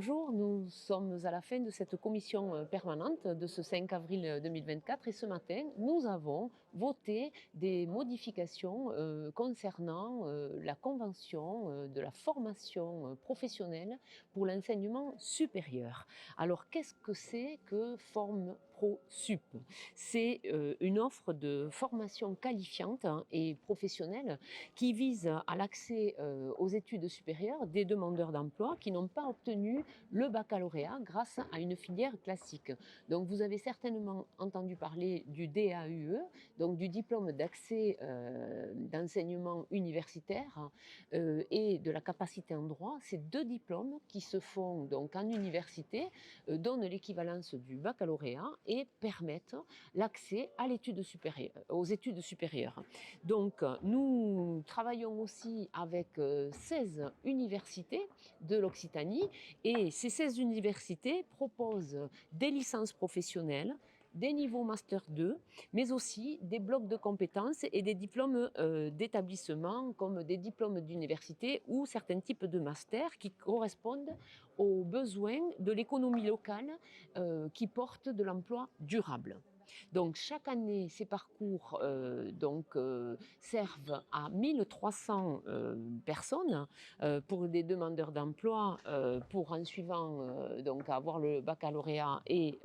Bonjour, nous sommes à la fin de cette commission permanente de ce 5 avril 2024 et ce matin, nous avons voté des modifications concernant la convention de la formation professionnelle pour l'enseignement supérieur. Alors, qu'est-ce que c'est que Forme Pro Sup? C'est une offre de formation qualifiante et professionnelle qui vise à l'accès aux études supérieures des demandeurs d'emploi qui n'ont pas obtenu le baccalauréat grâce à une filière classique. Donc vous avez certainement entendu parler du DAUE, donc du diplôme d'accès d'enseignement universitaire et de la capacité en droit. Ces deux diplômes qui se font donc en université donnent l'équivalence du baccalauréat et permettent l'accès à l'étude supérieure, aux études supérieures. Donc, nous travaillons aussi avec 16 universités de l'Occitanie et ces 16 universités proposent des licences professionnelles, des niveaux Master 2, mais aussi des blocs de compétences et des diplômes d'établissement comme des diplômes d'université ou certains types de masters qui correspondent aux besoins de l'économie locale qui porte de l'emploi durable. Donc chaque année, ces parcours servent à 1300 personnes pour des demandeurs d'emploi pour en suivant donc avoir le baccalauréat et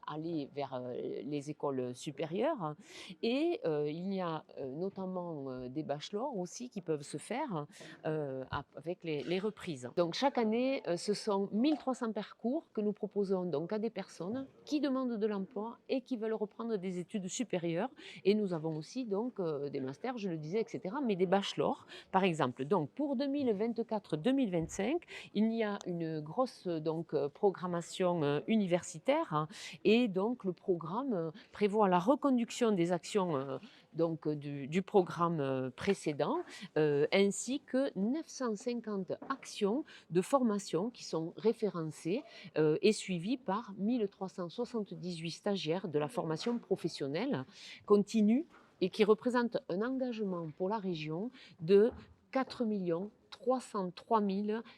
aller vers les écoles supérieures. Et il y a notamment des bachelors aussi qui peuvent se faire avec les reprises. Donc chaque année, ce sont 1300 parcours que nous proposons donc à des personnes qui demandent de l'emploi et qui veulent reprendre des études supérieures. Et nous avons aussi donc des masters, je le disais, etc., mais des bachelors, par exemple. Donc pour 2024-2025, il y a une grosse donc programmation universitaire hein, et donc le programme prévoit la reconduction des actions du programme précédent ainsi que 950 actions de formation qui sont référencées et suivies par 1378 stagiaires de la formation professionnelle continue et qui représente un engagement pour la région de 4 303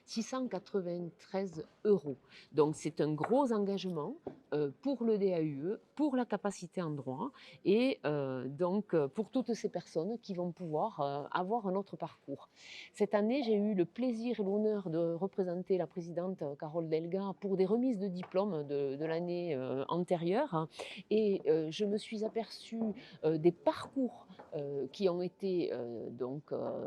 693 euros. Donc c'est un gros engagement pour le DAUE, pour la capacité en droit et pour toutes ces personnes qui vont pouvoir avoir un autre parcours. Cette année, j'ai eu le plaisir et l'honneur de représenter la présidente Carole Delga pour des remises de diplômes de l'année antérieure et je me suis aperçue des parcours qui ont été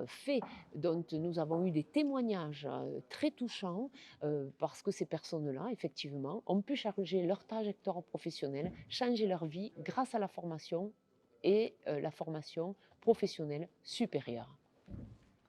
faits, dont nous avons eu des témoignages très touchants parce que ces personnes-là, effectivement, ont pu changer leur trajectoire professionnelle, changer leur vie grâce à la formation et la formation professionnelle supérieure.